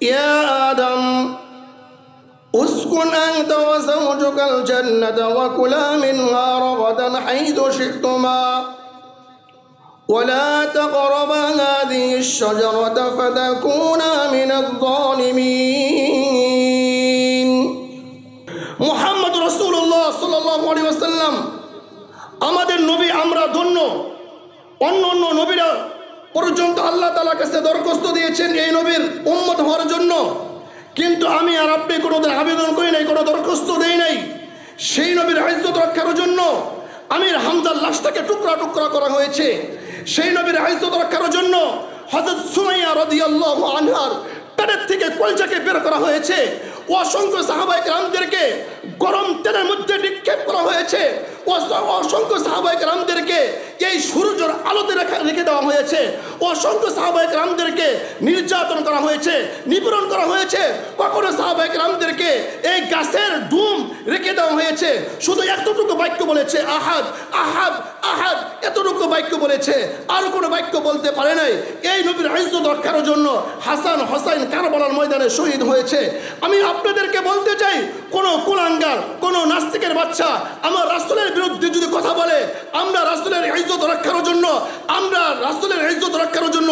ইয়া আদম উসকুন আনতা ওয়া যাওজুকাল জান্নাতা ওয়া কুলা মিনহা রাগাদান হাইথু শি'তুমা ولا تقربا هذه الشجرة فتكونا من الظالمين মুহাম্মদ রাসূলুল্লাহ সাল্লাল্লাহু আলাইহি ওয়াসাল্লাম আমাদের নবী। আমরা ধন্য, অন্য অন্য নবীরা পর্যন্ত আল্লাহ তাআলার কাছে দরখাস্ত দিয়েছেন এই নবীর উম্মত হওয়ার জন্য, কিন্তু আমি আর আপনি কোনোদিন আবেদন করি নাই, কোনো দরখাস্ত দেই নাই। সেই নবীর ইজ্জত রক্ষার জন্য আমির হামজার লাশটাকে টুকরা টুকরা করা হয়েছে। সেই নবীর ইজ্জত রক্ষার জন্য হযরত সুমাইয়া রাদিয়াল্লাহু আনহার পেটের থেকে কলজাকে বের করা হয়েছে। অসংখ্য সাহাবায়ে কেরামদেরকে গরম তেলের মধ্যে নিক্ষেপ করা হয়েছে। অসংখ্য সাহাবায়ে কেরামদেরকে এই সূর্যের আলোতে রেখে দেওয়া হয়েছে। অসংখ্য সাহাবায়ে কেরামদেরকে নির্যাতন করা হয়েছে, নিপীড়ন করা হয়েছে। কখনো সাহাবায়ে কেরামদেরকে এই গাছের ডুম রেখে দেওয়া হয়েছে। শুধু এতটুকু বাক্য বলেছে, আহাদ আহাদ আহাদ, এতটুকু বাক্য বলেছে, আর কোনো বাক্য বলতে পারে নাই। এই নবীর ইজ্জত রক্ষার জন্য হাসান হোসাইন কারবালার ময়দানে শহীদ হয়েছে। আমি আপনাদেরকে বলতে চাই, কোন কুলাঙ্গার, কোন নাস্তিকের বাচ্চা আমার রাসূলের বিরুদ্ধে যদি কথা বলে, আমরা রাসূলের ইজ্জত রক্ষার জন্য, আমরা রাসূলের ইজ্জত রক্ষার জন্য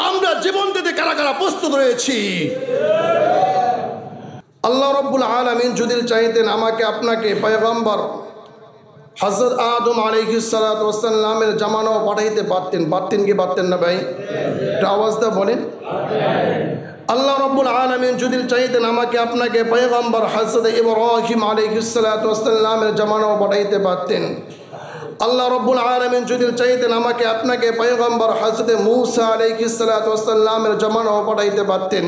আমরা জীবন দিতে কারা কারা প্রস্তুত রয়েছি। আল্লাহ রাব্বুল আলামিন যদি চাইতেন আমাকে আপনাকে পয়গম্বর হযরত আদম আলাইহিস সালাতু ওয়াস সালামের জামানাও পাঠাইতে পারতেন। পারতেন কি পারতেন না ভাই? একটা আওয়াজ দা বলেন। আল্লাহ রাব্বুল আলামিন যদি চাইতেন আমাকে আপনাকে পয়গম্বর হযরত ইব্রাহিম আলাইহিস সালাতু ওয়াস সালামের জামানাও পাঠাইতে পারতেন। আল্লাহ রাব্বুল আলামিন যদি চাইতেন আমাকে আপনাকে পয়গম্বর হযরত মূসা আলাইহিস সালাতু ওয়াস সালামের জামানাও পাঠাইতে পারতেন।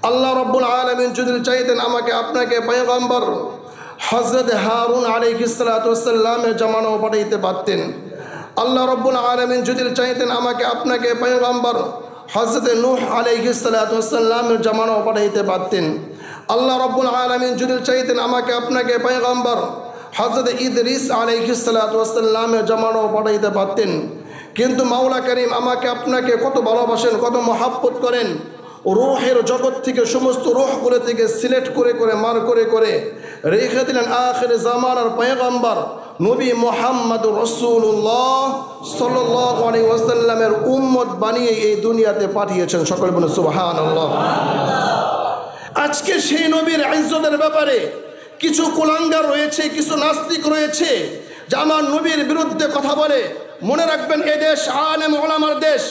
আল্লাহ রাব্বুল আলামিন যদি চাইতেন আমাকে আপনাকে পয়গম্বর হযরত হারুন আলাইহিস সালাতু ওয়াস সালামের জামানাও পাঠাইতে পারতেন। আল্লাহ রাব্বুল আলামিন যদি চাইতেন আমাকে আপনাকে পয়গম্বর হযরত নূহ আলাইহিস সালাতু ওয়াস সালামের জামানাও পাঠাইতে পারতেন। আল্লাহ রাব্বুল আলামিন যদি চাইতেন আমাকে আপনাকে পয়গম্বর হযরত ইদ্রিস আলাইহিস সালাতু ওয়াস সালামের জামানাও পাঠাইতে পারতেন। কিন্তু মাওলা করিম আমাকে আপনাকে কত ভালোবাসেন, কত মহব্বত করেন। রূহের জগৎ থেকে সমস্ত রূহগুলো থেকে সিলেক্ট করে করে মার করে করে রেখে দিলেন আখির জামানার পয়গম্বর নবী মুহাম্মদুর রাসূলুল্লাহ সাল্লাল্লাহু আলাইহি ওয়াসাল্লামের উম্মত বানিয়ে এই দুনিয়াতে পাঠিয়েছেন। সকলে বলুন সুবহানাল্লাহ। আজকে সেই নবীর ইজ্জতের ব্যাপারে কিছু কুলাঙ্গার রয়েছে, কিছু নাস্তিক রয়েছে যা আমার নবীর বিরুদ্ধে কথা বলে। মনে রাখবেন, এদেশ আলেম ওলামার দেশ,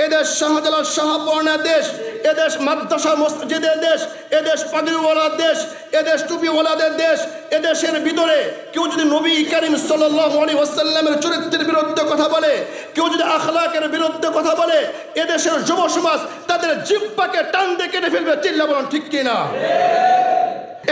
এদেশ শাহজালাল শাহপর্ণার দেশ, এদেশ মাদ্রাসা মসজিদের দেশ, এদেশ পাগড়িওয়ালার দেশ, এদেশ টুপিওয়ালাদের দেশ। এদেশের ভিতরে কেউ যদি নবী করিম সাল্লাল্লাহু আলাইহি ওয়াসাল্লামের চরিত্রের বিরুদ্ধে কথা বলে, কেউ যদি আখলাকের বিরুদ্ধে কথা বলে, এদেশের যুব সমাজ তাদের জিহ্বাকে টান দিয়ে কেটে ফেলবে। চিল্লা বলুন ঠিক কিনা?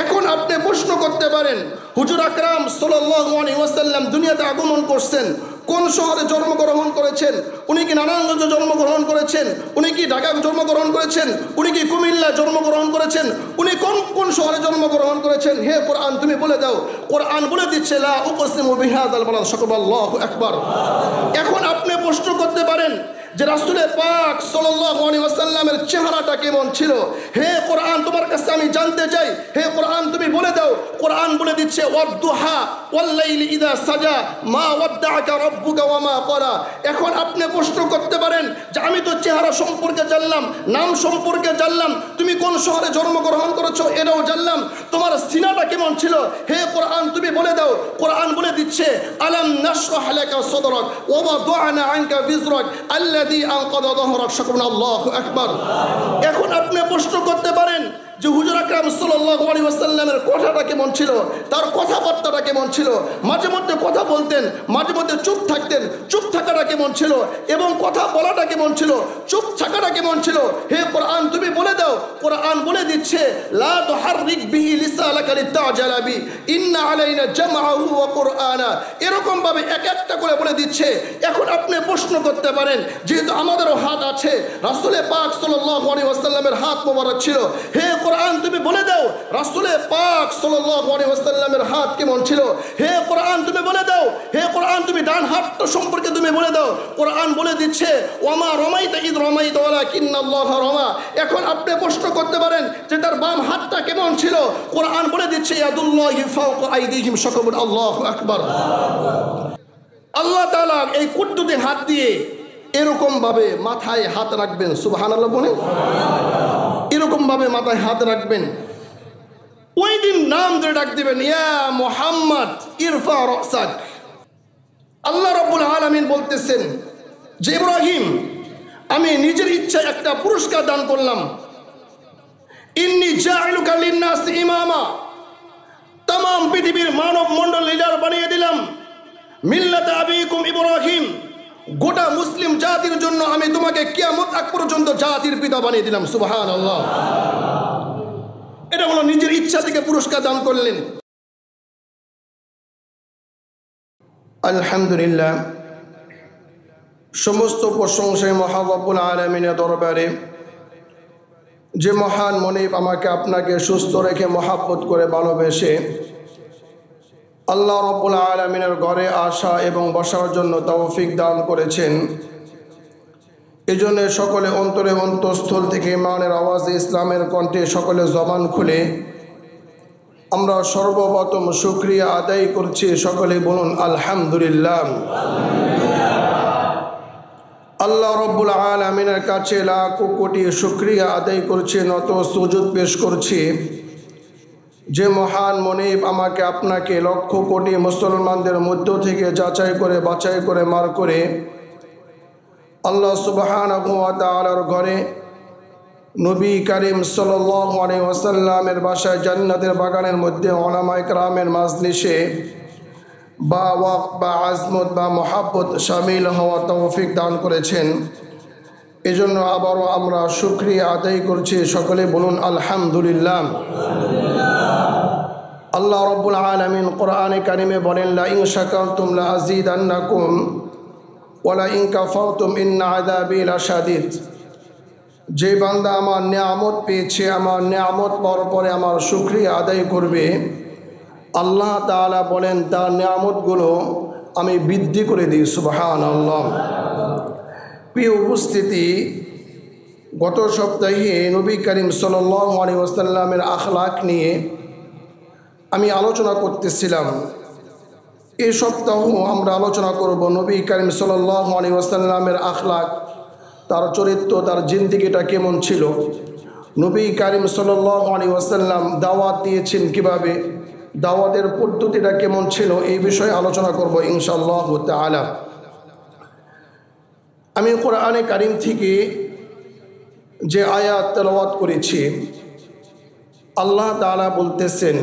এখন আপনি প্রশ্ন করতে পারেন, হুজুর আকরাম সাল্লাল্লাহু আলাইহি ওয়াসাল্লাম দুনিয়াতে আগমন করছেন, কোন শহরে জন্মগ্রহণ করেছেন? উনি কি নারায়ণগঞ্জে জন্মগ্রহণ করেছেন? উনি কি ঢাকায় জন্মগ্রহণ করেছেন? উনি কি কুমিল্লায় জন্মগ্রহণ করেছেন? উনি কোন কোন শহরে জন্মগ্রহণ করেছেন? হে কোরআন তুমি বলে দাও। কোরআন বলে দিচ্ছে লা উকসিমু বিহাযাল বালাদ। আল্লাহু আকবার। এখন আপনি প্রশ্ন করতে পারেন যে রাসূল পাক সাল্লাল্লাহু আলাইহি ওয়াসাল্লামের চেহারাটা কেমন ছিল? হে কোরআন তোমার কাছে আমি জানতে চাই। হে কোরআন তুমি বলে দাও। কোরআন বলে দিচ্ছে ওয়াদ-দুহা ওয়াল-লাইলি ইযা সাজা মা ওয়াদ্দাআকা রাব্বুকা ওয়া মা ক্বালা। এখন আপনি প্রশ্ন করতে পারেন যে আমি তো চেহারা সম্পর্কে জানলাম, নাম সম্পর্কে জানলাম, তুমি কোন শহরে জন্মগ্রহণ করেছো এটাও জানলাম, তোমার সিনাটা কেমন ছিল? হে কোরআন তুমি বলে দাও। কোরআন বলে দিচ্ছে আলাম নাশরাহ লাকা সাদরাক ওয়া ওয়াদা'না আনকা বিজরাক আল্লাযী আনকাযা যাহরাক। আল্লাহু আকবার। এখন আপনি প্রশ্ন করতে পারেন যে হুজুর আকরাম সাল্লাল্লাহু আলাইহি ওয়াসাল্লামের কথাটা কেমন ছিল, তার কথাবার্তাটা কেমন ছিল? মাঝে মধ্যে কথা বলতেন, মাঝে মধ্যে চুপ থাকতেন, চুপ থাকাটা কেমন ছিল? এবং কথা বলাটা কেমন ছিল? চুপ থাকাটা কেমন ছিল? হে কোরআন তুমি বলে দাও। কোরআন বলে দিচ্ছে লা তুহাররিক বিহি লিসানাকা লিতাজালা বি ইন্না আলাইনা জামআহু ওয়া কুরআনা। এরকম ভাবে এক একটা করে বলে দিচ্ছে। এখন আপনি প্রশ্ন করতে পারেন, যেহেতু আমাদেরও হাত আছে, রাসূল পাক সাল্লাল্লাহু আলাইহি ওয়াসাল্লামের হাত মোবারক ছিল, হে কোরআন তুমি বলে দাও রাসূলে পাক সাল্লাল্লাহু আলাইহি ওয়াসাল্লামের হাত কেমন ছিল। হে কোরআন তুমি বলে দাও, হে কোরআন তুমি ডান হাতটা সম্পর্কে তুমি বলে দাও। কোরআন বলে দিচ্ছে ওয়ামা রমাইতা ইদ রমাইতা ওয়ালাকিন্নাল্লাহা রমা। এখন আপনি প্রশ্ন করতে পারেন যে তার বাম হাতটা কেমন ছিল। কোরআন বলে দিচ্ছে ইয়াদুল্লাহি ফাওকা আইদিহিম শাকাবুন আল্লাহু আকবার। আল্লাহ তাআলা এই কুদ্দুতে হাত দিয়ে এরকম ভাবে মাথায় হাত রাখবেন, সুবহানাল্লাহ বলেন। এরকম ভাবে মাথায় হাত রাখবেন, ওই দিন নাম ধরে ডাক দিবেন ইয়া মুহাম্মদ ইরফা রাসাক। আল্লাহ রাব্বুল আলামিন বলতেছেন যে ইব্রাহিম আমি নিজের ইচ্ছায় একটা পুরস্কার দান করলাম, ইন্নী জাইলুকা লিন্নাস ইমামা, तमाम পৃথিবীর মানব মণ্ডল লিডার বানিয়ে দিলাম। মিল্লাত আবিকুম ইব্রাহিম, গোটা মুসলিম জাতির জন্য আমি তোমাকে কিয়ামত আগ পর্যন্ত জাতির পিতা বানিয়ে দিলাম। সুবহানাল্লাহ। এটা হলো নিজের ইচ্ছা থেকে পুরস্কার দান করলেন। আলহামদুলিল্লাহ, সমস্ত প্রশংসায় মহান রব্বুল আলামিনের দরবারে, যে মহান মনিব আমাকে আপনাকে সুস্থ রেখে মহাব্বত করে ভালোবেসে আল্লাহ রব্বুল আলামিনের ঘরে আসা এবং বসার জন্য তৌফিক দান করেছেন। এই জন্য সকলে অন্তরে অন্তঃস্থল থেকে ইমানের আওয়াজে ইসলামের কণ্ঠে সকলে জবান খুলে আমরা সর্বপ্রথম শুকরিয়া আদায় করছি। সকলে বলুন আলহামদুলিল্লাহ। আল্লাহ রব্বুল আলামিনের কাছে লাখ কোটি শুকরিয়া আদায় করছি, নত সুজুদ পেশ করছি যে মহান মনিব আমাকে আপনাকে লক্ষ কোটি মুসলমানদের মধ্য থেকে যাচাই করে বাছাই করে মার করে আল্লাহ সুবহানাহু ওয়া তাআলার ঘরে নবী করিম সাল্লাল্লাহু আলাইহি ওয়াসাল্লামের বাসায় জান্নাতের বাগানের মধ্যে উলামায়ে কেরামের মাজলিসে বা ওয়াক্ত বা আজমত বা মহাব্বত শামিল হওয়া তৌফিক দান করেছেন। এজন্য আবারও আমরা শুকরিয়া আদায় করছি। সকলে বলুন আলহামদুলিল্লাহ। আল্লাহ রব্বুল আলামিন কোরআনে কারিমে বলেন লা ইন শাকারতুম লা আযীদান্নাকুম ওয়া লা ইন কাফারতুম ইন্না আযাবি লাশাদীদ। যে বান্দা আমার নিয়ামত পেয়েছে, আমার নিয়ামত পাওয়ার পরে আমার শুকরিয়া আদায় করবে, আল্লাহ তাআলা বলেন তার নিয়ামতগুলো আমি বৃদ্ধি করে দিই। সুবহানাল্লাহ। প্রিয় উপস্থিতি, গত সপ্তাহে নবী করিম সাল্লাল্লাহু আলাইহি ওয়াসাল্লামের আখলাক নিয়ে আমি আলোচনা করতেছিলাম। এই সপ্তাহ আমরা আলোচনা করব নবী করিম সাল্লাল্লাহু আলাইহি ওয়াসাল্লামের আখলাক, তার চরিত্র, তার জিন্দেগিটা কেমন ছিল। নবী করিম সাল্লাল্লাহু আলাইহি ওয়াসাল্লাম দাওয়াত দিয়েছেন কিভাবে, দাওয়াতের পদ্ধতিটা কেমন ছিল, এই বিষয়ে আলোচনা করব ইনশাআল্লাহ তাআলা। আমি কোরআনে কারিম থেকে যে আয়াত তেলাওয়াত করেছি, আল্লাহ তাআলা বলতেছেন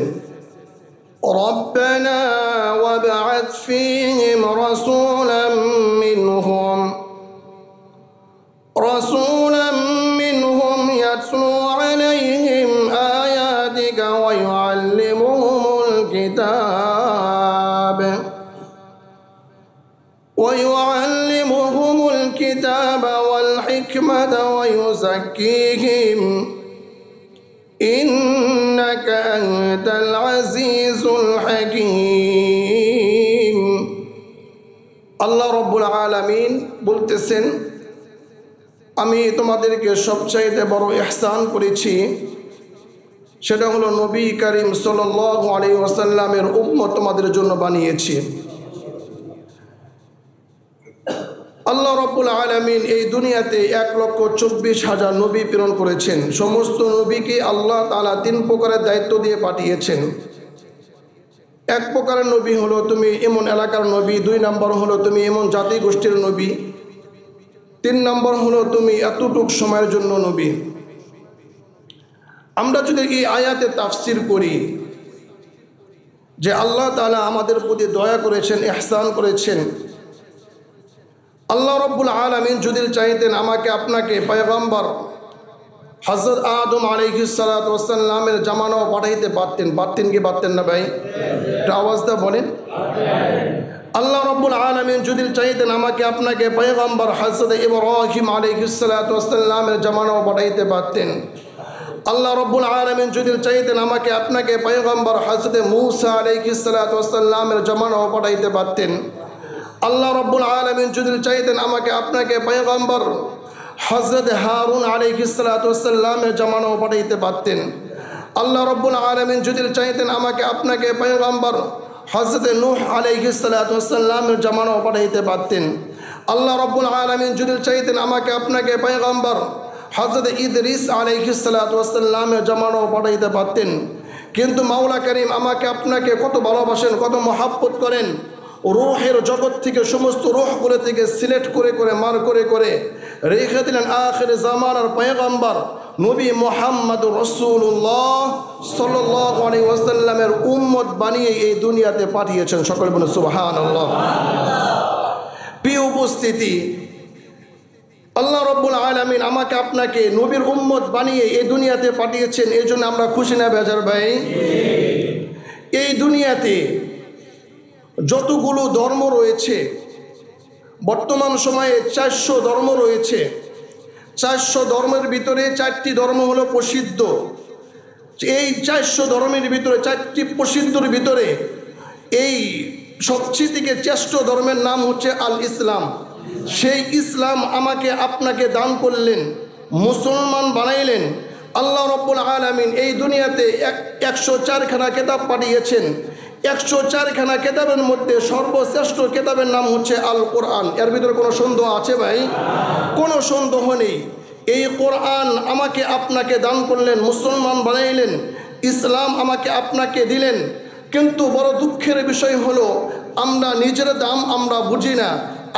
রব্বানা ওয়াবআথ ফীহিম রাসূলাম মিনহুম ইয়াতলু আলাইহিম আয়াতিকা ওয়া ইউআল্লিমুহুমুল কিতাবা ওয়াল হিকমাতা ওয়া ইউযাক্কিহিম ইন্নাকা আনতাল আজিজুল হাকীম। আল্লাহ রাব্বুল আলামিন বলতেছেন আমি তোমাদেরকে সবচাইতে বড় ইহসান করেছি, সেটা হলো নবী করিম সাল্লাল্লাহু আলাইহি ওয়াসাল্লামের উম্মত তোমাদের জন্য বানিয়েছি। আল্লাহ রাব্বুল আলামিন এই দুনিয়াতে 1,24,000 নবী প্রেরণ করেছেন। সমস্ত নবীকে আল্লাহ তাআলা 3 প্রকারের দায়িত্ব দিয়ে পাঠিয়েছেন। এক প্রকারের নবী হলো তুমি এমন এলাকার নবী, 2 নম্বর হলো তুমি এমন জাতি গোষ্ঠীর নবী, 3 নম্বর হলো তুমি এতটুক সময়ের জন্য নবী। আমরা যদি এই আয়াতে তাফসির করি যে আল্লাহ তাআলা আমাদের প্রতি দয়া করেছেন, ইহসান করেছেন, আল্লাহ রাব্বুল আলামিন যদি চাইতেন আমাকে আপনাকে পয়গম্বর হযরত আদম আলাইহিস সালাতু ওয়াস সালামের জামানাও পাঠাইতে পারতেন কি পারতেন না ভাই? একটা আওয়াজ দা বলেন। আল্লাহ রাব্বুল আলামিন যদি চাইতেন আমাকে আপনাকে পয়গম্বর হযরত ইব্রাহিম আলাইহিস সালাতু ওয়াস সালামের জামানাও পাঠাইতে পারতেন। আল্লাহ রব্বুল আলামিন যদি চাইতেন আমাকে আপনাকে পয়গম্বর হযরত মূসা আলাইহিস সালাতু ওয়াস সালামের জামানাও পাঠাইতে পারতেন। আল্লাহ রব্বুল আলামিন যদি চাইতেন আমাকে আপনাকে পয়গম্বর হযরত হারুন আলাইহিস সালাতু ওয়াস সালামের জামানাও পাঠাইতে পারতেন। আল্লাহ রব্বুল আলামিন যদি চাইতেন আমাকে আপনাকে পয়গম্বর হযরত নূহ আলাইহিস সালাতু ওয়াস সালামের জামানাও পাঠাইতে পারতেন। আল্লাহ রব্বুল আলামিন যদি চাইতেন আমাকে আপনাকে পয়গম্বর হযরত ইদ্রিস আলাইহিস সালাতু ওয়াস সালামের জামানাও পাঠাইতে পারতেন। কিন্তু মাওলা করিম আমাকে আপনাকে কত ভালোবাসেন, কত মহাব্বত করেন। রূহের জগৎ থেকে সমস্ত রূহগুলো থেকে সিলেক্ট করে করে মার করে করে রেখে দিলেন আখির জামানার পয়গম্বর নবী মুহাম্মদুর রাসূলুল্লাহ সাল্লাল্লাহু আলাইহি ওয়াসাল্লামের উম্মত বানিয়ে এই দুনিয়াতে পাঠিয়েছেন। সকলে বলুন সুবহানাল্লাহ। প্রিয় উপস্থিতি, আল্লাহ রব্বুল আলামিন আমাকে আপনাকে নবীর উম্মত বানিয়ে এই দুনিয়াতে পাঠিয়েছেন। এই জন্য আমরা খুশি না বেজার ভাই? এই দুনিয়াতে যতগুলো ধর্ম রয়েছে, বর্তমান সময়ে 400 ধর্ম রয়েছে। 400 ধর্মের ভিতরে 4টি ধর্ম হলো প্রসিদ্ধ। এই 400 ধর্মের ভিতরে 4টি প্রসিদ্ধর ভিতরে এই সবচেয়ে থেকে শ্রেষ্ঠ ধর্মের নাম হচ্ছে আল ইসলাম। সেই ইসলাম আমাকে আপনাকে দান করলেন, মুসলমান বানাইলেন। আল্লাহ রব্বুল আলামিন এই দুনিয়াতে 104খানা কিতাব পাঠিয়েছেন। 104খানা কিতাবের মধ্যে সর্বশ্রেষ্ঠ কিতাবের নাম হচ্ছে আল কোরআন। এর ভিতরে কোনো সন্দেহ আছে ভাই? কোনো সন্দেহ নেই। এই কোরআন আমাকে আপনাকে দান করলেন, মুসলমান বানাইলেন, ইসলাম আমাকে আপনাকে দিলেন। কিন্তু বড় দুঃখের বিষয় হলো আমরা নিজের দাম আমরা বুঝি না।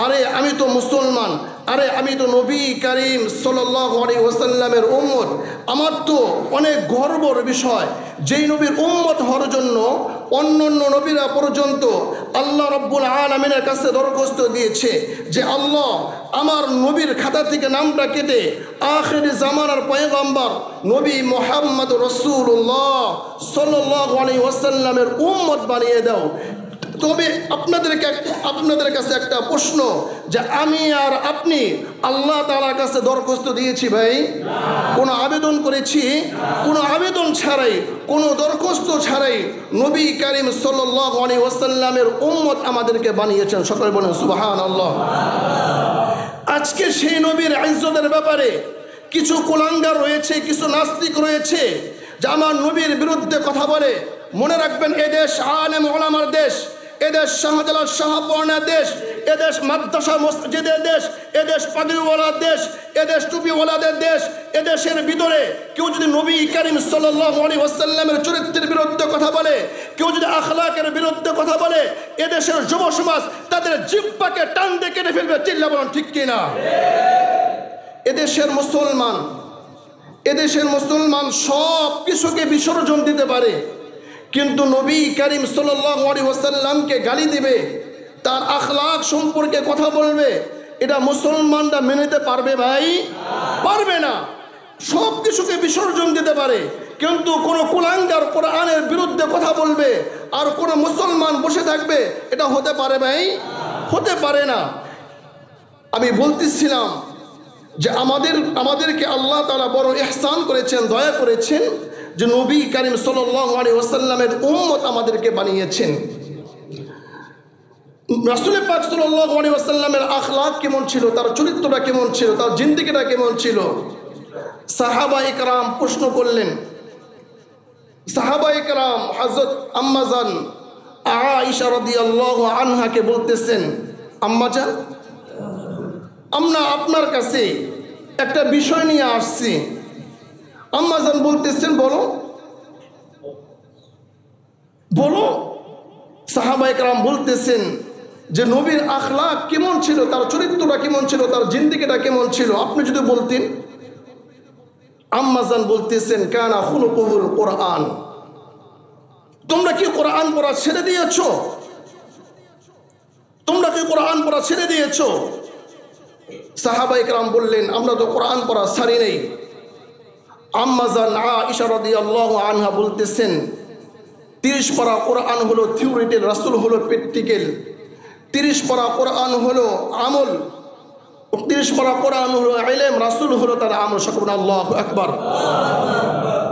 আরে আমি তো মুসলমান, আরে আমি তো নবী করিম সাল্লাল্লাহু আলাইহি ওয়াসাল্লামের উম্মত। আমার তো অনেক গর্বের বিষয়, যেই নবীর উম্মত হওয়ার জন্য অন্য নবীরা পর্যন্ত আল্লাহ রব্বুল আলামিনের কাছে দরখাস্ত দিয়েছে যে আল্লাহ আমার নবীর খাতা থেকে নামটা কেটে আখির জামানার পয়গম্বর নবী মুহাম্মদুর রাসূলুল্লাহ সাল্লাল্লাহু আলাইহি ওয়াসাল্লামের উম্মত বানিয়ে দাও। তবে আপনাদের কাছে একটা প্রশ্ন, যে আমি আর আপনি আল্লাহ তাআলার কাছে দরখাস্ত দিয়েছি ভাই? কোনো আবেদন করেছি? কোনো আবেদন ছাড়াই, কোনো দরখাস্ত ছাড়াই নবী করিম সাল্লাল্লাহু আলাইহি ওয়াসাল্লামের উম্মত আমাদেরকে বানিয়েছেন। সকলে বলেন সুবহানাল্লাহ। আজকে সেই নবীর ইজ্জতের ব্যাপারে কিছু কুলাঙ্গার রয়েছে, কিছু নাস্তিক রয়েছে, যে আমার নবীর বিরুদ্ধে কথা বলে। মনে রাখবেন, এদেশ আলেম ওলামার দেশ, এদেশ শাহজালাল শাহপর্ণার দেশ, এদেশ মাদ্রাসা মসজিদের দেশ, এদেশ পাগড়িওয়ালার দেশ, এদেশ টুপিওয়ালাদের দেশ। এদেশের ভিতরে কেউ যদি নবী করিম সাল্লাল্লাহু আলাইহি ওয়াসাল্লামের চরিত্রের বিরুদ্ধে কথা বলে, কেউ যদি আখলাকের বিরুদ্ধে কথা বলে, এদেশের যুব সমাজ তাদের জিহ্বাকে টান দিয়ে কেটে ফেলবে। চিল্লা বলেন ঠিক কিনা? এদেশের মুসলমান সব কিছুকে বিসর্জন দিতে পারে, কিন্তু নবী করিম সাল্লাল্লাহু আলাইহি ওয়াসাল্লামকে গালি দিবে, তার আখলাক সম্পর্কে কথা বলবে, এটা মুসলমানরা মেনে নিতে পারবে ভাই? পারবে না। সব কিছুকে বিসর্জন দিতে পারে, কিন্তু কোনো কুলাঙ্গার কোরআনের বিরুদ্ধে কথা বলবে আর কোনো মুসলমান বসে থাকবে, এটা হতে পারে ভাই? হতে পারে না। আমি বলতেছিলাম যে আমাদেরকে আল্লাহ তাআলা বড় ইহসান করেছেন, দয়া করেছেন, যে নবী করিম সাল্লাল্লাহু আলাইহি ওয়াসাল্লামের উম্মত আমাদেরকে বানিয়েছেন। রাসূল পাক সাল্লাল্লাহু আলাইহি ওয়াসাল্লামের আখলাক কেমন ছিল, তার চরিত্রটা কেমন ছিল, তার জিন্দেগিটা কেমন ছিল? সাহাবায়ে কেরাম প্রশ্ন করলেন। সাহাবায়ে কেরাম হযরত আম্মাজান আয়েশা রাদিয়াল্লাহু আনহাকে বলতেছেন, আম্মাজান, আমরা আপনার কাছে একটা বিষয় নিয়ে আসছি। আম্মাজান বলতেছেন, বলো বলো। সাহাবায়ে কেরাম বলতেছেন যে নবীর আখলাক কেমন ছিল, তার চরিত্রটা কেমন ছিল, তার জিন্দেগিটা কেমন ছিল, আপনি যদি বলতেন। আম্মাজান বলতেছেন, কানা খুলুকুল কোরআন। তোমরা কি কোরআন পড়া ছেড়ে দিয়েছো? তোমরা কি কোরআন পড়া ছেড়ে দিয়েছো? সাহাবায়ে কেরাম বললেন, আমরা তো কোরআন পড়া ছাড়ি নেই। আম্মাজান আয়েশা রাদিয়াল্লাহু আনহা বলতেছেন, 30 পারা কোরআন হলো থিওরিটিক্যাল, রাসূল হলো প্র্যাকটিক্যাল। 30 পারা কোরআন হলো আমল, 30 পারা কোরআন হলো ইলম, রাসূল হলো তার আমল। সকলে আল্লাহু আকবার।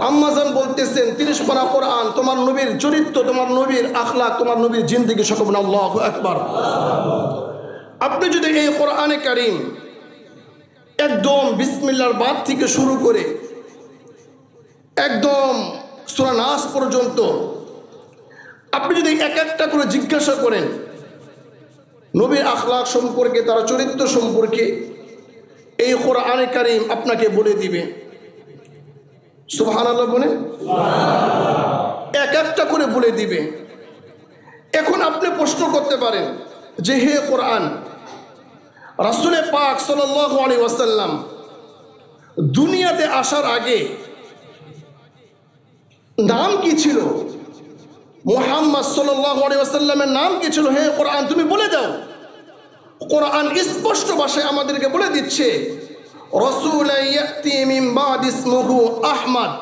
আম্মাজান বলতেছেন 30 পারা কোরআন, তোমার নবীর চরিত্র, তোমার নবীর আখলাক, তোমার নবীর জিন্দেগি, সকল আল্লাহু আকবার। আপনি যদি এই কোরআনে কারীম একদম বিসমিল্লাহর বাদ থেকে শুরু করে একদম সূরা নাস পর্যন্ত আপনি যদি এক একটা করে জিজ্ঞাসা করেন নবীর আখলাক সম্পর্কে, তার চরিত্র সম্পর্কে, এই কোরআনে কারীম আপনাকে বলে দিবে। সুবহানাল্লাহ বলে এক একটা করে বলে দিবে। এখন আপনি প্রশ্ন করতে পারেন যে হে কোরআন, রাসূল পাক সাল্লাল্লাহু আলাইহি ওয়াসাল্লাম দুনিয়াতে আসার আগে নাম কি ছিল? মুহাম্মদ সাল্লাল্লাহু আলাইহি ওয়াসাল্লামের নাম কি ছিল? হে কোরআন তুমি বলে দাও। কোরআন স্পষ্ট ভাষায় আমাদেরকে বলে দিচ্ছে রাসূলুন ইয়াতি মিন বাদ ইসমুহু আহমদ।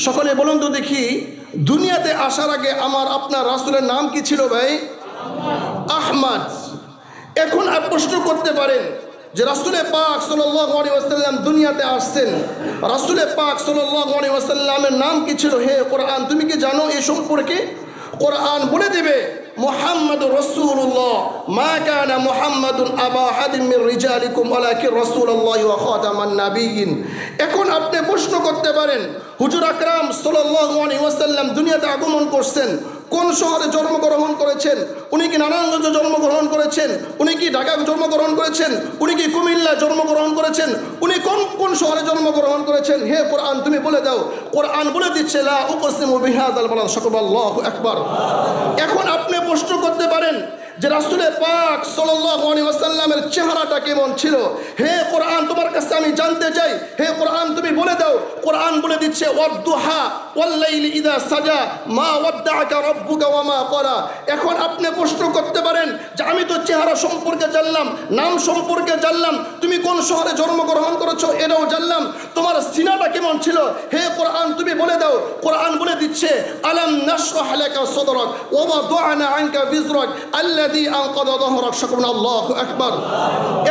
সকলে বলুন তো দেখি, দুনিয়াতে আসার আগে আমার আপনার রাসূলের নাম কি ছিল ভাই? আহমদ। এখন আপনি প্রশ্ন করতে পারেন যে রাসূল পাক সাল্লাল্লাহু আলাইহি ওয়াসাল্লাম দুনিয়াতে আসছেন, রাসূল পাক সাল্লাল্লাহু আলাইহি ওয়াসাল্লামের নাম কি ছিল? হে কোরআন তুমি কি জানো এই সম্পর্কে? কোরআন বলে দিবে মুহাম্মাদুর রাসূলুল্লাহ মা কানা মুহাম্মাদুন আবা আহাদিন মির রিজালিকুম ওয়ালাকিন রাসূলুল্লাহি ওয়া খাতামান নাবিয়্যিন। এখন আপনি প্রশ্ন করতে পারেন হুজুর আকরাম সাল্লাল্লাহু আলাইহি ওয়াসাল্লাম দুনিয়াতে আগমন করছেন, কোন শহরে জন্মগ্রহণ করেছেন? উনি কি নারায়ণগঞ্জে জন্মগ্রহণ করেছেন? উনি কি ঢাকা জন্মগ্রহণ করেছেন? উনি কি কুমিল্লা জন্মগ্রহণ করেছেন? উনি কোন কোন শহরে জন্মগ্রহণ করেছেন? হে কোরআন তুমি বলে দাও। কোরআন বলে দিচ্ছে লা উকসিমু বিহাযাল বালাদ, সকল আল্লাহু আকবার। এখন আপনি প্রশ্ন করতে পারেন যে রাসূল পাক সাল্লাল্লাহু আলাইহি ওয়াসাল্লামের চেহারাটা কেমন ছিল? হে কোরআন তোমার কাছে আমি জানতে চাই, হে কোরআন তুমি বলে দাও। কোরআন বলে দিচ্ছে ওয়াদ-দুহা ওয়াল-লাইলি ইযা সাজা মা ওয়াদ্দাআকা রাব্বুকা ওয়া মা ক্বালা। এখন আপনি প্রশ্ন করতে পারেন যে আমি তো চেহারা সম্পর্কে জানলাম, নাম সম্পর্কে জানলাম, তুমি কোন শহরে জন্মগ্রহণ করেছো এটাও জানলাম, তোমার সিনাটা কেমন ছিল? হে কোরআন তুমি বলে দাও। কোরআন বলে দিচ্ছে আলাম নাশরাহ লাকা সাদরাক ওয়া ওয়াদা'না আনকা বিজরাক আল্লাযী আনকাযা যাহরাক, সকল আল্লাহু আকবার।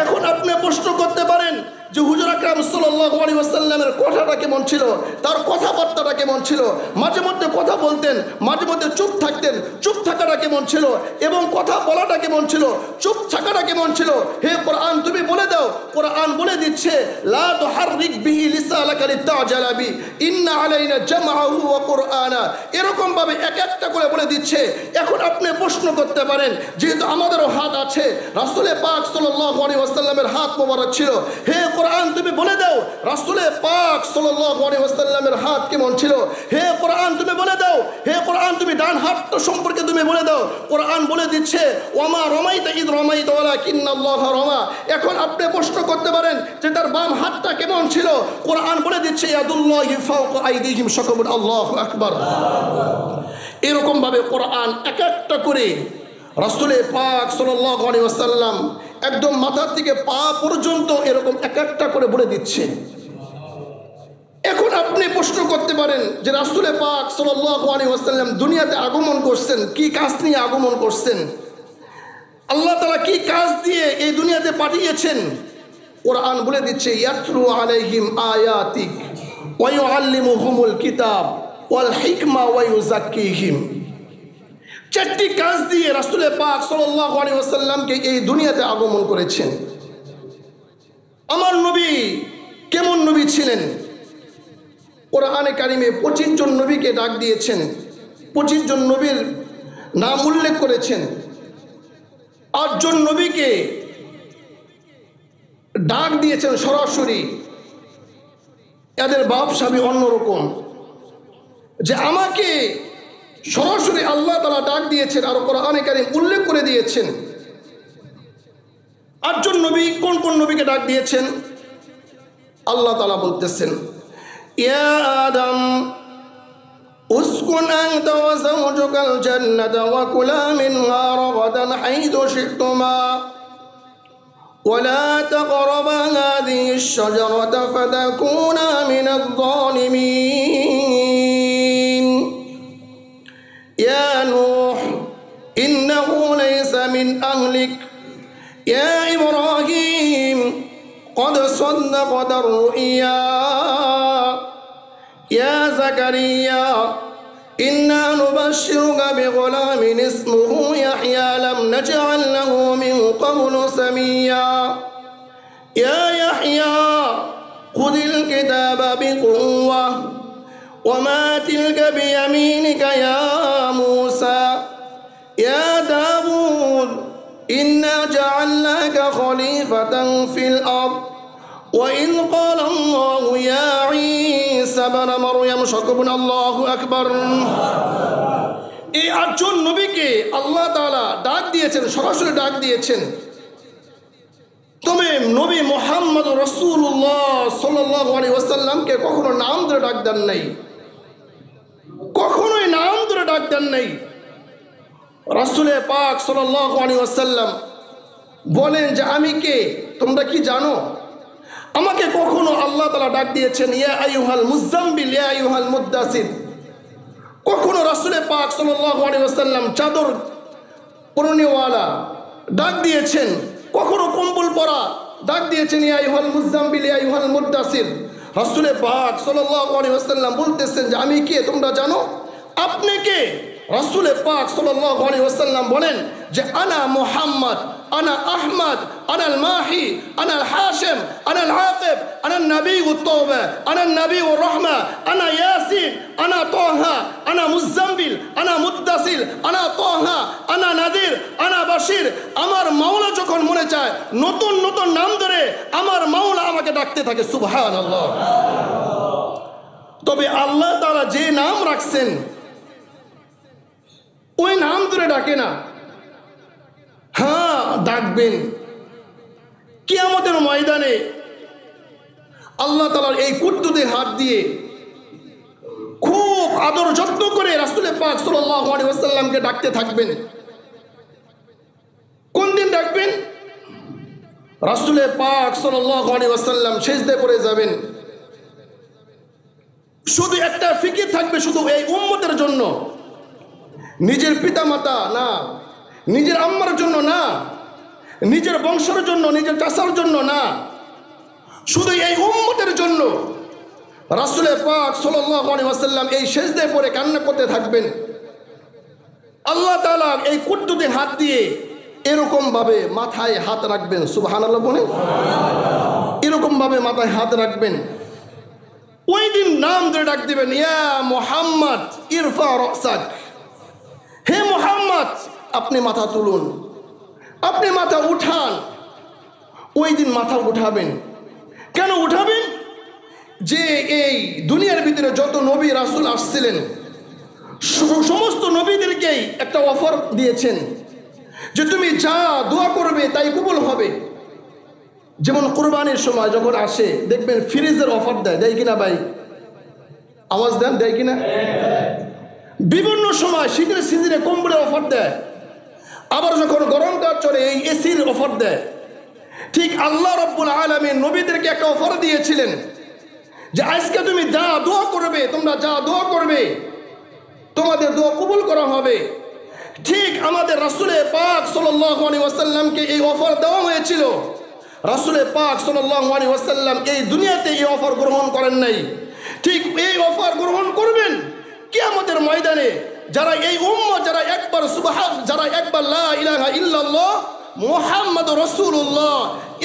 এখন আপনি প্রশ্ন করতে পারেন যে হুজুর আকরাম সাল্লাল্লাহু আলাইহি ওয়াসাল্লামের কথাটা কেমন ছিল, তার কথাবার্তাটা কেমন ছিল? মাঝে মধ্যে কথা বলতেন, মাঝে মধ্যে চুপ থাকতেন, চুপ থাকাটা কেমন ছিল? এবং কথা বলাটা কেমন ছিল? চুপ থাকাটা কেমন ছিল? হে কোরআন তুমি বলে দাও। কোরআন বলে দিচ্ছে লা তুহাররিক বিহি লিসানাকা লিতাজালা বি ইন্না আলাইনা জামআহু ওয়া কুরআনা। এরকম ভাবে এক একটা করে বলে দিচ্ছে। এখন আপনি প্রশ্ন করতে পারেন যেহেতু আমাদেরও হাত আছে, রাসূল পাক সাল্লাল্লাহু আলাইহি ওয়াসাল্লামের হাত মোবারক ছিল, হে কোরআন তুমি বলে দাও রাসূল পাক সাল্লাল্লাহু আলাইহি ওয়াসাল্লামের হাত কেমন ছিল? হে কোরআন তুমি বলে দাও। হে কোরআন তুমি ডান হাতটা সম্পর্কে তুমি বলে দাও। কোরআন বলে দিচ্ছে ওয়ামা রামাইতা ইয রামাইতা ওয়ালাকিন্নাল্লাহা রামা। এখন আপনি প্রশ্ন করতে পারেন যে তার বাম হাতটা কেমন ছিল? কোরআন বলে দিচ্ছে ইয়াদুল্লাহি ফাওকা আইদিহিম, সকল আল্লাহু আকবার। এরকম ভাবে কোরআন এক একটা করে রাসূল পাক সাল্লাল্লাহু আলাইহি ওয়াসাল্লাম একদম মাথা থেকে পা পর্যন্ত এরকম এক একটা করে বলে দিচ্ছে। এখন আপনি প্রশ্ন করতে পারেন যে রাসূল পাক সাল্লাল্লাহু আলাইহি ওয়াসাল্লাম দুনিয়াতে আগমন করছেন, কি কাজ নিয়ে আগমন করছেন? আল্লাহ তাআলা কি কাজ দিয়ে এই দুনিয়াতে পাঠিয়েছেন? কোরআন বলে দিচ্ছে ইয়াতলু আলাইহিম আয়াতিক ওয়া ইউআল্লিমুহুমুল কিতাব ওয়াল হিকমা ওয়া ইউযাক্কিহিম। চারটি কাজ দিয়ে রাসূল পাক সাল্লাল্লাহু আলাইহি ওয়াসাল্লামকে এই দুনিয়াতে আগমন করেছেন। আমার নবী কেমন নবী ছিলেন? কোরআনে কারিমে 25 জন নবীকে ডাক দিয়েছেন, 25 জন নবীর নাম উল্লেখ করেছেন। 8 জন নবীকে ডাক দিয়েছেন সরাসরি, এদের ভাবসাবি অন্যরকম, যে আমাকে সরাসরি আল্লাহ তাআলা ডাক দিয়েছেন আর কোরআনে কারীম উল্লেখ করে দিয়েছেন। 8 জন নবী কোন কোন নবীকে ডাক দিয়েছেন? আল্লাহ তাআলা বলতেছেন ইয়া আদম উসকুন আনতা ওয়া যাওজুকাল জান্নাতা ওয়া কুলা মিনহা রাগাদান হাইথু শি'তুমা ওয়া লা তাকরাবা হাযিহি আশ-শাজারাতা ফাতাকুনা মিনায-যালিমিন। ইয়া নূহ ইন্নাহু লাইসা মিন আহলিক ইয়া ইব্রাহিম قد صدقت الرؤيا يا زكريا إنا نبشرك بغلام اسمه يحيى لم نجعل له من قبل سميا يا يحيى خذ الكتاب بقوة وما تلك بيمينك يا موسى يا داود إنا جعلناك خليفة في الأرض وإذ قال الله يا عيسى ابن مريم شكرا الله أكبر এই আটজন নবীকে আল্লাহ তাআলা ডাক দিয়েছেন, সরাসরি ডাক দিয়েছেন। তবে নবী মুহাম্মদ রাসূলুল্লাহ সাল্লাল্লাহু আলাইহি ওয়াসাল্লামকে কখনো নাম ধরে ডাক দেন নাই, কখনোই নাম ধরে ডাক দেন নাই। রাসূলে পাক সাল্লাল্লাহু আলাইহি ওয়াসাল্লাম বলেন যে আমি কে তোমরা কি জানো? আমাকে কখনো আল্লাহ তাআলা ডাক দিয়েছেন ইয়া আইয়ুহাল মুযাম্মিল ইয়া আইয়ুহাল মুদ্দাসির। কখনো রাসূলে পাক সাল্লাল্লাহু আলাইহি ওয়াসাল্লাম চাদর পরনেওয়ালা ডাক দিয়েছেন, কখনো কম্বল পরা ডাক দিয়েছেন ইয়া আইয়ুহাল মুযাম্মিল ইয়া আইয়ুহাল মুদ্দাসির। রাসূলে পাক সাল্লাল্লাহু আলাইহি ওয়াসাল্লাম বলতেছেন যে আমি কে তোমরা জানো? আপনি কে? রাসূলে পাক সাল্লাল্লাহু আলাইহি ওয়াসাল্লাম বলেন যে আনা মুহাম্মদ, আনা আহমদ, আনা আল মাহি, আনা আল হাশিম, আনা আল আকিব, আনা নবিয়ুত তাওবা, আনা নবিয়ুর রাহমা, আনা ইয়াসিন, আনা তাহা, আনা মুযাম্মিল, আনা মুদ্দাসির, আনা তাহা, আনা নাদির, আনা বাশির। আমার মাওলা যখন মনে চায় নতুন নতুন নাম ধরে আমার মাওলা আমাকে ডাকতে থাকে, সুবহানাল্লাহ। তবে আল্লাহ তাআলা যে নাম রাখছেন ওই নাম ধরে ডাকে না। হ্যাঁ, ডাকবেন কিয়ামতের ময়দানে আল্লাহ তাআলার এই কুদ্দুসের হাত দিয়ে খুব আদর যত্ন করে রাসূলে পাক সাল্লাল্লাহু আলাইহি ওয়াসাল্লামকে ডাকতে থাকবেন। কোন দিন ডাকবেন? রাসূলে পাক সাল্লাল্লাহু আলাইহি ওয়াসাল্লাম সিজদায় পড়ে যাবেন, শুধু একটা ফিকির থাকবে শুধু এই উম্মতের জন্য, নিজের পিতামাতা না, নিজের আম্মার জন্য না, নিজের বংশের জন্য, নিজের চাচার জন্য না, শুধু এই উম্মতের জন্য রাসূলে পাক সাল্লাল্লাহু আলাইহি ওয়াসাল্লাম এই সিজদায় পড়ে কান্না করতে থাকবেন। আল্লাহ তাআলা এই কুদ্দুসের হাত দিয়ে এরকম ভাবে মাথায় হাত রাখবেন, সুবহানাল্লাহ বলেন, এরকম ভাবে মাথায় হাত রাখবেন। ওই দিন নাম ধরে ডাক দিবেন ইয়া মুহাম্মদ ইরফা রাসাক, হে মুহাম্মদ আপনি মাথা তুলুন, আপনি মাথা উঠান। ওই দিন মাথা উঠাবেন। কেন উঠাবেন? যে এই দুনিয়ার ভিতরে যত নবী রাসূল আসছিলেন সমস্ত নবীদেরকেই একটা অফার দিয়েছেন যে তুমি যা দোয়া করবে তাই কবুল হবে। যেমন কুরবানির সময় যখন আসে দেখবেন ফ্রিজের অফার দেয়, দেয় কিনা ভাই? আওয়াজ দেন, দেয় কিনা? বিভিন্ন সময় শীতের সিজনে কম্বলের অফার দেয়, আবার যখন গরমকাল চলে এই এসির অফার দেয়। ঠিক আল্লাহ রাব্বুল আলামিন নবীদেরকে একটা অফার দিয়েছিলেন যে আজকে তুমি যা দোয়া করবে, তোমরা যা দোয়া করবে তোমাদের দোয়া কবুল করা হবে। ঠিক আমাদের রাসূলে পাক সাল্লাল্লাহু আলাইহি ওয়াসাল্লামকে এই অফার দেওয়া হয়েছিল। রাসূলে পাক সাল্লাল্লাহু আলাইহি ওয়াসাল্লাম এই দুনিয়াতে এই অফার গ্রহণ করেন নাই, ঠিক এই অফার গ্রহণ করবেন কিয়ামতের ময়দানে। যারা এই উম্মত যারা একবার সুবহান, যারা একবার লা ইলাহা ইল্লাল্লাহ মুহাম্মাদুর রাসূলুল্লাহ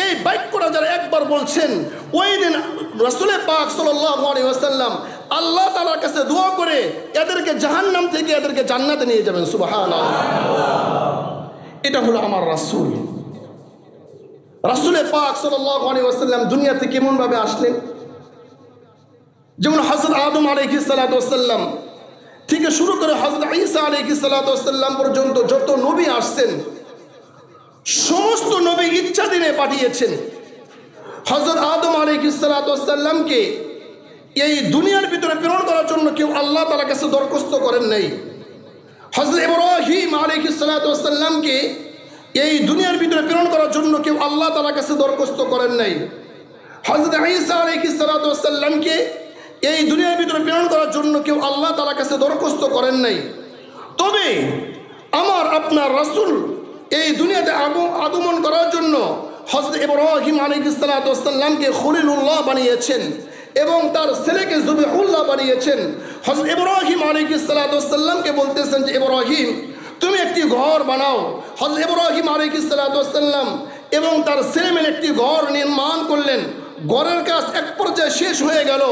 এই বাক্যটা যারা একবার বলছেন, ওই দিন রাসূলে পাক সাল্লাল্লাহু আলাইহি ওয়াসাল্লাম আল্লাহ তাআলার কাছে দোয়া করে এদেরকে জাহান্নাম থেকে এদেরকে জান্নাতে নিয়ে যাবেন, সুবহানাল্লাহ। এটা হলো আমার রাসূল। রাসূলে পাক সাল্লাল্লাহু আলাইহি ওয়াসাল্লাম দুনিয়াতে কেমন ভাবে আসলেন? যেমন হযরত আদম আলাইহিস সালাতু ওয়াসাল্লাম থেকে শুরু করে হযরত ঈসা আলাইহিস সালাতু ওয়াসাল্লাম পর্যন্ত যত নবী আসছেন সমস্ত নবী ইচ্ছা দিনে পাঠিয়েছেন। হযরত আদম আলাইহিস সালাতু ওয়াসাল্লামকে এই দুনিয়ার ভিতরে প্রেরণ করার জন্য কেউ আল্লাহ তাআলার কাছে দরখাস্ত করেন নাই। হযরত ইব্রাহিম আলাইহিস সালাতু ওয়াসাল্লামকে এই দুনিয়ার ভিতরে প্রেরণ করার জন্য কেউ আল্লাহ তাআলার কাছে দরখাস্ত করেন নাই। হযরত ঈসা আলাইহিস সালাতু ওয়াসাল্লামকে এই দুনিয়ার ভিতরে প্রেরণ করার জন্য কেউ আল্লাহ তাআলার কাছে দরখাস্ত করেন নাই। তবে আমার আপনার রাসূল এই দুনিয়াতে আগমন করার জন্য হযরত ইব্রাহিম আলাইহিস সালাতু ওয়াসাল্লামকে খলিলুল্লাহ বানিয়েছেন এবং তার ছেলেকে যুবহুল্লাহ বানিয়েছেন। হযরত ইব্রাহিম আলাইহিস সালাতু ওয়াস সালামকে বলতেছেন যে ইব্রাহিম তুমি একটি ঘর বানাও। হযরত ইব্রাহিম আলাইহিস সালাতু ওয়াস সালাম এবং তার ছেলে মিলে একটি ঘর নির্মাণ করলেন। ঘরের কাজ এক পর্যায়ে শেষ হয়ে গেল।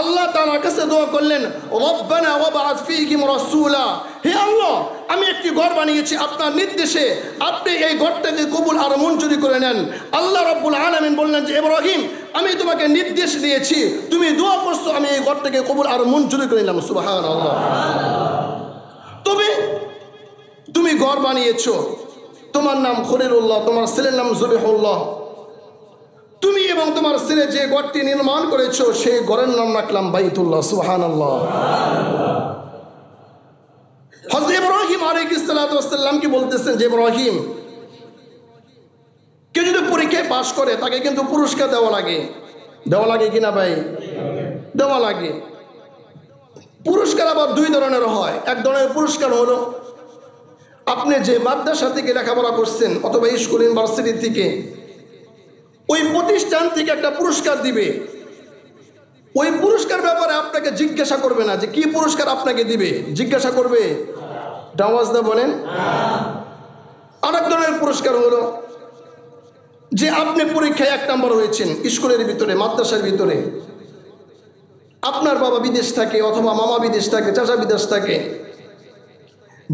আল্লাহ তাআলার কাছে দোয়া করলেন, রব্বানা ওয়াবআথ ফীহিম রাসূলা, হে আল্লাহ আমি একটি ঘর বানিয়েছি আপনার নির্দেশে, আপনি এই ঘরটাকে কবুল আর মঞ্জুরি করে নেন। আল্লাহ রাব্বুল আলামিন বললেন যে ইব্রাহিম আমি তোমাকে নির্দেশ দিয়েছি, তুমি দোয়া করছো, আমি এই ঘরটাকে কবুল আর মঞ্জুরি করে নিলাম। সুবহানাল্লাহ। তবে তুমি ঘর বানিয়েছো, তোমার নাম খলিলুল্লাহ, তোমার ছেলের নাম জবিহুল্লাহ, তুমি এবং তোমার ছেলে যে ঘরটি নির্মাণ করেছো সেই ঘরের নাম রাখলাম বাইতুল্লাহ। সুবহানাল্লাহ। হযরত ইব্রাহিম আলাইহিস সালাতু ওয়াস সালাম কি বলতেছেন যে ইব্রাহিম কেউ যদি পরীক্ষায় পাশ করে তাকে কিন্তু পুরস্কার দেওয়া লাগে। দেওয়া লাগে কিনা ভাই? দেওয়া লাগে। পুরস্কার আবার দুই ধরনের হয়। এক ধরনের পুরস্কার হলো আপনি যে মাদ্রাসা থেকে লেখাপড়া করছেন অথবা স্কুল ইউনিভার্সিটি থেকে, ওই প্রতিষ্ঠান থেকে একটা পুরস্কার দিবে। ওই পুরস্কার ব্যাপারে আপনাকে জিজ্ঞাসা করবে না যে কি পুরস্কার আপনাকে দিবে, জিজ্ঞাসা করবে। আওয়াজ দা বলেন। আরেক ধরনের পুরস্কার হলো যে আপনি পরীক্ষায় 1 নম্বর হয়েছেন স্কুলের ভিতরে, মাদ্রাসার ভিতরে, আপনার বাবা বিদেশ থাকে অথবা মামা বিদেশ থাকে, চাচা বিদেশ থাকে,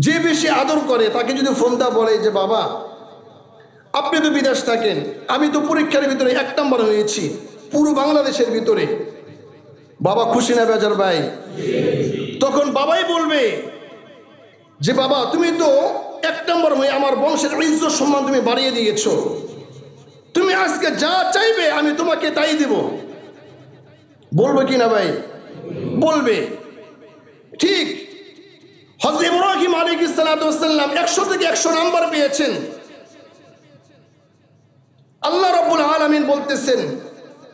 যে বেশি আদর করে তাকে যদি ফোনটা বলে যে বাবা আপনি তো বিদেশ থাকেন, আমি তো পরীক্ষার ভিতরে 1 নম্বর হয়েছি পুরো বাংলাদেশের ভিতরে, বাবা খুশি না বেজার ভাই? তখন বাবাই বলবে যে বাবা তুমি তো 1 নম্বর হয়ে আমার বংশের ইজ্জত সম্মান তুমি বাড়িয়ে দিয়েছো, তুমি আজকে যা চাইবে আমি তোমাকে তাই দেব। বলবে কি না ভাই? বলবে। ঠিক হযরত ইব্রাহিম আলাইহিস সালাতু ওয়াস সালাম 100 থেকে 100 নাম্বার পেয়েছেন। আল্লাহ রাব্বুল আলামিন বলতেছেন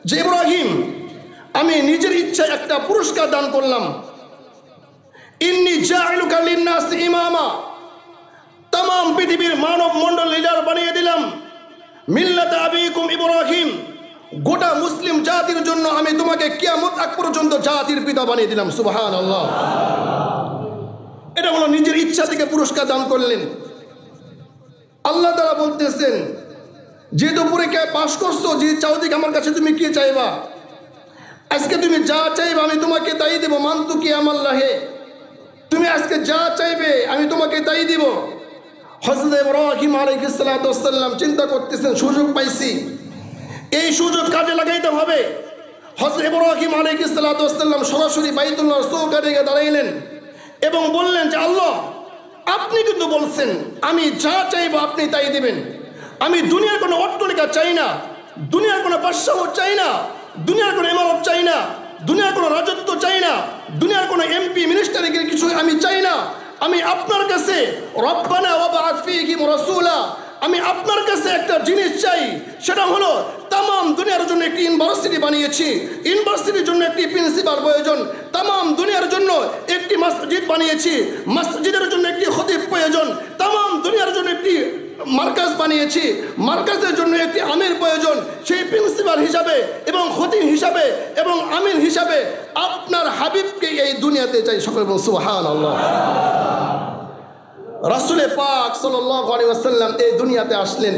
যে ইব্রাহিম আমি নিজের ইচ্ছায় একটা পুরস্কার দান করলাম, ইন্নী জাইলুকা লিন-নাস ইমামা, तमाम পৃথিবীর মানব মণ্ডল লিডার বানিয়ে দিলাম, মিল্লাত আবিকুম ইব্রাহিম, গোটা মুসলিম জাতির জন্য আমি তোমাকে কিয়ামত আগ পর্যন্ত জাতির পিতা বানিয়ে দিলাম। সুবহানাল্লাহ। এটা হলো নিজের ইচ্ছা থেকে পুরস্কার দান করলেন। আল্লাহ তাআলা বলতেছেন যেহেতু পরীক্ষায় পাশ করছো, যে চাও দিক আমার কাছে তুমি কি চাইবা, আজকে তুমি যা চাইবা আমি তোমাকে তাই দেব। মানতু কি আমাল্লাহে, তুমি আজকে যা চাইবে আমি তোমাকে তাই দিব। হযরত ইব্রাহিম আলাইহিস সালাতু ওয়াস সালাম চিন্তা করতেছেন সুযোগ পাইছি, এই সুযোগ কাজে লাগাইতে হবে। হযরত ইব্রাহিম আলাইহিস সালাতু ওয়াস সালাম সরাসরি বাইতুল্লাহর চৌকাঠে গিয়ে দাঁড়াইলেন এবং বললেন যে আল্লাহ আপনি কিন্তু বলছেন আমি যা চাইবো আপনি তাই দিবেন। আমি দুনিয়ার কোনো অট্টালিকা চাই না, দুনিয়ার কোনো বাদশাহ চাই না, দুনিয়ার কোনো ইমারত চাই না, দুনিয়ার কোনো রাজত্ব চাই না, দুনিয়ার কোনো এমপি মিনিস্টারের কিছু আমি চাই না। আমি আপনার কাছে রব্বানা ওয়াবআথ ফীহিম রাসূলা, আমি আপনার কাছে একটা জিনিস চাই, সেটা হলো তামাম দুনিয়ার জন্য একটি ইউনিভার্সিটি বানিয়েছি, ইউনিভার্সিটির জন্য একটি প্রিন্সিপাল প্রয়োজন, তামাম দুনিয়ার জন্য একটি মসজিদ বানিয়েছি, মসজিদের জন্য একটি খতিব প্রয়োজন, তামাম দুনিয়ার জন্য একটি মার্কাজ বানিয়েছি, মার্কাজের জন্য একটি আমির প্রয়োজন। সেই প্রিন্সিপাল হিসাবে এবং খতিব হিসাবে এবং আমির হিসাবে আপনার হাবিবকে এই দুনিয়াতে চাই। সকলে বলুন সুবহানাল্লাহ। রাসূল পাক সাল্লাল্লাহু আলাইহি ওয়াসাল্লাম এই দুনিয়াতে আসলেন।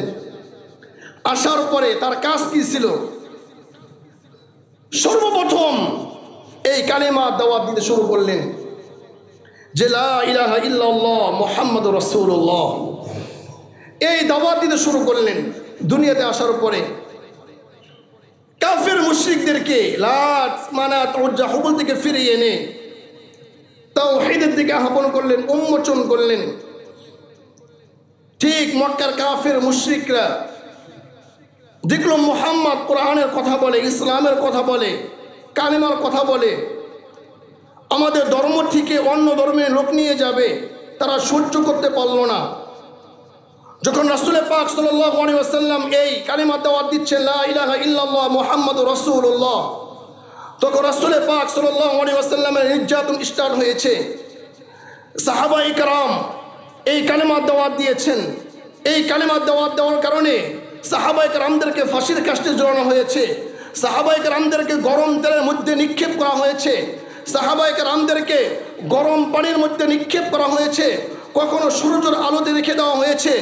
আসার পরে তার কাজ কি ছিল? সর্বপ্রথম এই কালিমা দাওয়াত দিতে শুরু করলেন যে লা ইলাহা ইল্লাল্লাহ মুহাম্মাদুর রাসূলুল্লাহ। এই দাওয়াত দিতে শুরু করলেন। দুনিয়াতে আসার পরে কাফের মুশরিকদেরকে লাত মানাত উজ্জা হুবল থেকে ফিরিয়ে এনে তাওহীদের দিকে আহ্বান করলেন, উন্মোচন করলেন। ঠিক মক্কার কাফের মুশরিকরা দেখলো মুহাম্মদ কোরআনের কথা বলে, ইসলামের কথা বলে, কালিমার কথা বলে, আমাদের ধর্ম থেকে অন্য ধর্মের লোক নিয়ে যাবে, তারা সহ্য করতে পারল না। যখন রাসূল পাক সাল্লাল্লাহু আলাইহি ওয়াসাল্লাম এই কালিমা দাওয়াত দিচ্ছেন লা ইলাহা ইল্লাল্লাহ মুহাম্মাদুর রাসূলুল্লাহ, তখন রাসূল পাক সাল্লাল্লাহু আলাইহি ওয়াসাল্লামের নির্যাতন স্টার্ট হয়েছে। সাহাবায়ে কেরাম এই কালিমা দাওয়াত দিয়েছেন। এই কালিমা দাওয়াত দেওয়ার কারণে সাহাবায়ে কেরামদেরকে ফাঁসির কাস্টে ঝোলানো হয়েছে, সাহাবায়ে কেরামদেরকে গরম তেলের মধ্যে নিক্ষেপ করা হয়েছে, সাহাবায়ে কেরামদেরকে গরম পানির মধ্যে নিক্ষেপ করা হয়েছে, কখনো সূর্যের আলোতে রেখে দেওয়া হয়েছে।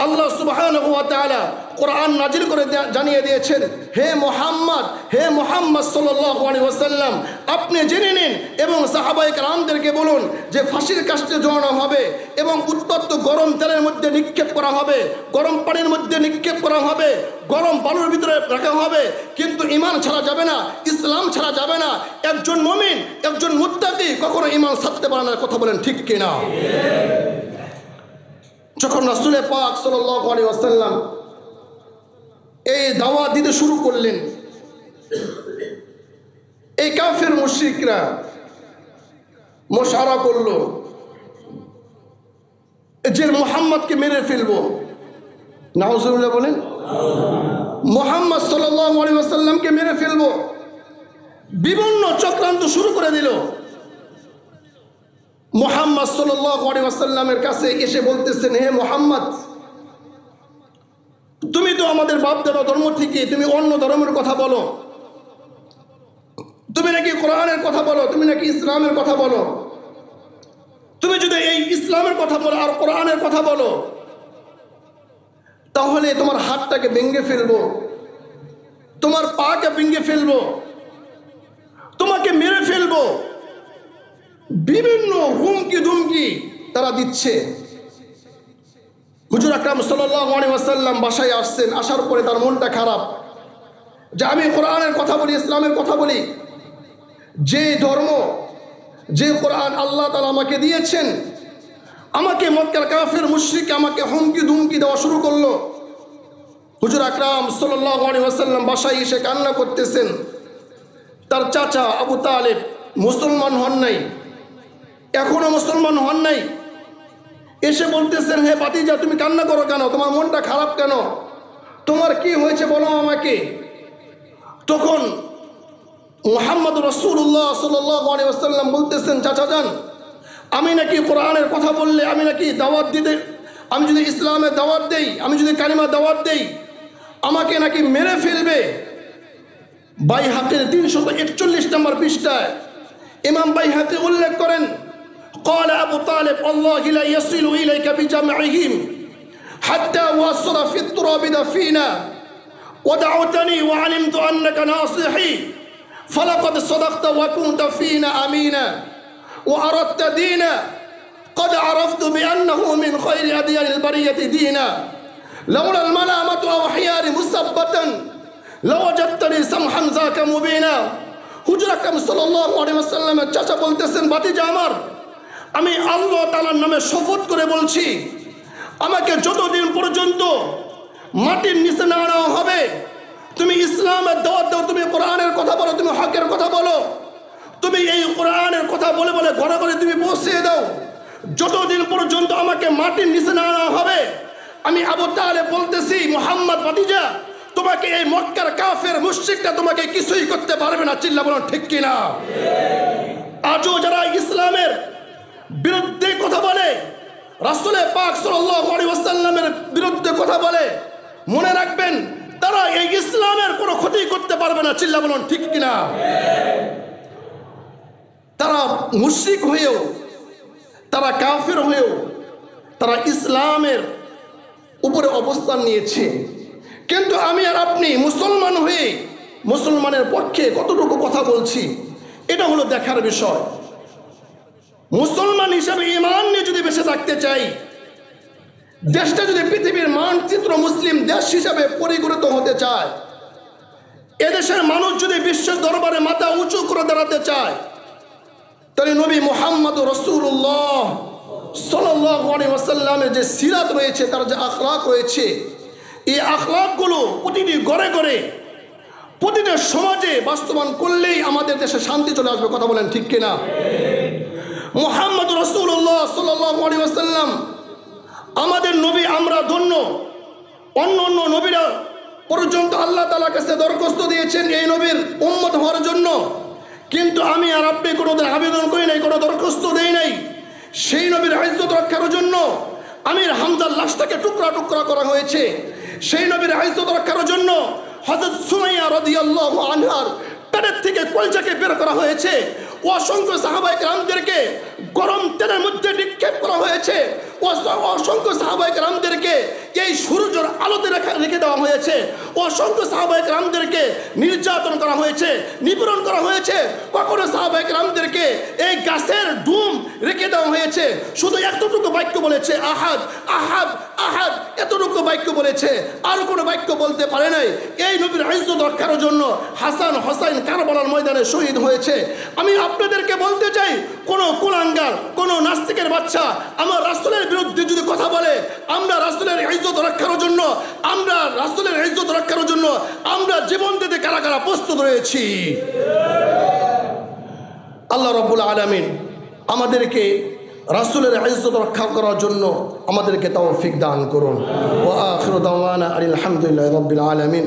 আল্লাহ সুবহানাহু ওয়া তাআলা কোরআন নাজিল করে জানিয়ে দিয়েছেন, হে মুহাম্মদ সাল্লাল্লাহু আলাইহি ওয়াসাল্লাম, আপনি জেনে নিন এবং সাহাবায়ে কেরামদেরকে বলুন যে ফাঁসির কাস্টে ঝোলানো হবে এবং উত্তপ্ত গরম তেলের মধ্যে নিক্ষেপ করা হবে, গরম পানির মধ্যে নিক্ষেপ করা হবে, গরম বালুর ভিতরে রাখা হবে, কিন্তু ঈমান ছাড়া যাবে না, ইসলাম ছাড়া যাবে না। একজন মুমিন, একজন মুত্তাকি কখনো ঈমান ছাড়তে পারে না। কথা বলেন ঠিক কিনা? যখন রাসূল পাক সাল্লাল্লাহু আলাইহি ওয়াসাল্লাম এই দাওয়াত দিতে শুরু করলেন, এই কাফের মুশরিকরা মুশারা করলো যে মুহাম্মদকে মেরে ফেলবো। নাউজুবিল্লাহ বলেন, মুহাম্মদ সাল্লাল্লাহু আলাইহি ওয়াসাল্লামকে মেরে ফেলবো। বিভিন্ন চক্রান্ত শুরু করে দিল। মুহাম্মদ সাল্লাল্লাহু আলাইহি ওয়াসাল্লামের কাছে এসে বলতেছেন, হে মুহাম্মদ, তুমি তো আমাদের বাপ দাদা ধর্ম থেকে তুমি অন্য ধর্মের কথা বলো, তুমি নাকি কোরআনের কথা বলো, তুমি নাকি ইসলামের কথা বলো। তুমি যদি এই ইসলামের কথা বলো আর কোরআনের কথা বলো, তাহলে তোমার হাতটাকে ভেঙে ফেলবো, তোমার পাকে ভেঙে ফেলবো, তোমাকে মেরে ফেলবো। বিভিন্ন হুমকি ধুমকি তারা দিচ্ছে। হুজুর আকরাম সাল্লাল্লাহু আলাইহি ওয়াসাল্লাম বাসায় আসছেন। আসার পরে তার মনটা খারাপ যে আমি কোরআনের কথা বলি, ইসলামের কথা বলি, যে ধর্ম, যে কোরআন আল্লাহ তাআলা আমাকে দিয়েছেন, আমাকে মক্কার কাফের মুশরিক আমাকে হুমকি ধুমকি দেওয়া শুরু করলো। হুজুর আকরাম সাল্লাল্লাহু আলাইহি ওয়াসাল্লাম বাসায় এসে কান্না করতেছেন। তার চাচা আবু তালেব মুসলমান হন নাই, এখনো মুসলমান হন নাই। এসে বলতেছেন, হে ভাতিজা, তুমি কান্না করো কেন? তোমার মনটা খারাপ কেন? তোমার কি হয়েছে বলো আমাকে। তখন মুহাম্মদ রাসূলুল্লাহ সাল্লাল্লাহু আলাইহি ওয়াসাল্লাম বলতেছেন, চাচা যান, আমি নাকি কোরআনের কথা বললে, আমি নাকি দাওয়াত দিতে, আমি যদি ইসলামের দাওয়াত দেই, আমি যদি কালিমা দাওয়াত দেই, আমাকে নাকি মেরে ফেলবে। বাইহাকির 341 নম্বর পৃষ্ঠায় ইমাম বাইহাকি উল্লেখ করেন, قال أبو طالب الله لا يصل إليك بجمعهم حتى وصل في التراب دفينا ودعوتني وعلمت أنك ناصحي فلقد صدقت وكنت فينا أمينا وأردت دينا قد عرفت بأنه من خير أديان البرية دينا لولا الملامة أو حيار مثبتا لوجدتني سمحا ذاك مبينا। হুজুর আকরাম সাল্লাল্লাহু আলাইহি ওয়াসাল্লামের চাচা বলতেছেন, ভাতিজা আমার, আমি আল্লাহ তাআলার নামে শপথ করে বলছি, আমাকে যতদিন পর্যন্ত মাটির নিচে না আনা হবে, তুমি ইসলামের দাওয়াত দাও, তুমি কোরআনের কথা বলো, তুমি হকের কথা বলো, তুমি এই কোরআনের কথা বলে বলে ঘরে ঘরে তুমি পৌঁছে দাও, যতদিন পর্যন্ত আমাকে মাটির নিচে না আনা হবে, আমি আবু তালেব বলতেছি, মুহাম্মদ ভাতিজা, তোমাকে এই মক্কার কাফের মুশরিকরা তোমাকে কিছুই করতে পারবে না। চিল্লা বলো ঠিক কিনা? আজও যারা ইসলামের বিরুদ্ধে কথা বলে, রাসূল পাক সাল্লাল্লাহু আলাইহি ওয়াসাল্লামের বিরুদ্ধে কথা বলে, মনে রাখবেন তারা এই ইসলামের কোনো ক্ষতি করতে পারবে না। চিল্লা বলুন ঠিক কিনা? তারা মুশরিক হয়েও, তারা কাফের হয়েও তারা ইসলামের উপরে অবস্থান নিয়েছে। কিন্তু আমি আর আপনি মুসলমান হয়ে মুসলমানের পক্ষে কতটুকু কথা বলছি, এটা হলো দেখার বিষয়। মুসলমান হিসাবে ঈমান নিয়ে যদি বেঁচে থাকতে চাই, দেশটা যদি পৃথিবীর মানচিত্র মুসলিম দেশ হিসাবে পরিগণিত হতে চায়, এদেশের মানুষ যদি বিশ্বের দরবারে মাথা উঁচু করে দাঁড়াতে চায়, তাহলে নবী মুহাম্মদ রাসূলুল্লাহ সাল্লাল্লাহু আলাইহি ওয়াসাল্লামের যে সিরাত রয়েছে, তার যে আখলাক রয়েছে, এই আখলাকগুলো প্রতিটি ঘরে ঘরে, প্রতিটা সমাজে বাস্তবায়ন করলেই আমাদের দেশে শান্তি চলে আসবে। কথা বলেন ঠিক কিনা? মুহাম্মদ রাসূলুল্লাহ সাল্লাল্লাহু আলাইহি ওয়াসাল্লাম আমাদের নবী, আমরা ধন্য। অন্য অন্য নবীরা পর্যন্ত আল্লাহ তাআলার কাছে দরখাস্ত দিয়েছেন এই নবীর উম্মত হওয়ার জন্য, কিন্তু আমি আর আপনি কোনো আবেদন করি নাই, কোনো দরখাস্ত দেই নাই। সেই নবীর ইজ্জত রক্ষার জন্য আমির হামজার লাশটাকে টুকরা টুকরা করা হয়েছে। সেই নবীর ইজ্জত রক্ষার জন্য হযরত সুমাইয়া রাদিয়াল্লাহু আনহার পেটের থেকে কলজাকে বের করা হয়েছে, অসংখ্য সাহাবায়ে কেরামদেরকে গরম তেলের মধ্যে নিক্ষেপ করা হয়েছে, অসংখ্য সাহাবায়ে কেরামদেরকে এই সূর্যের আলোতে রেখে দেওয়া হয়েছে, অসংখ্য সাহাবায়ে কেরামদেরকে নির্যাতন করা হয়েছে, নিপীড়ন করা হয়েছে, কখনো সাহাবায়ে কেরামদেরকে এই গাছের ডুম রেখে দেওয়া হয়েছে। শুধু এতটুকু বাক্য বলেছে আহাদ আহাদ আহাদ, এতটুকু বাক্য বলেছে, আর কোনো বাক্য বলতে পারে নাই। এই নবীর ইজ্জত রক্ষার জন্য হাসান হোসাইন কারবালার ময়দানে শহীদ হয়েছে। আমি আপনাদেরকে বলতে চাই, কোনো কুলাঙ্গার, কোনো নাস্তিকের বাচ্চা আমার রাসূলের বিরুদ্ধে যদি কথা বলে, আমরা রাসূলের ইজ্জত রক্ষার জন্য, আমরা জীবন দিতে কারা কারা প্রস্তুত রয়েছি। আল্লাহ রাব্বুল আলামিন আমাদেরকে রাসূলের ইজ্জত রক্ষা করার জন্য আমাদেরকে তৌফিক দান করুন। ওয়া আখিরু দাওয়ানা আলহামদুলিল্লাহি রাব্বিল আলামিন।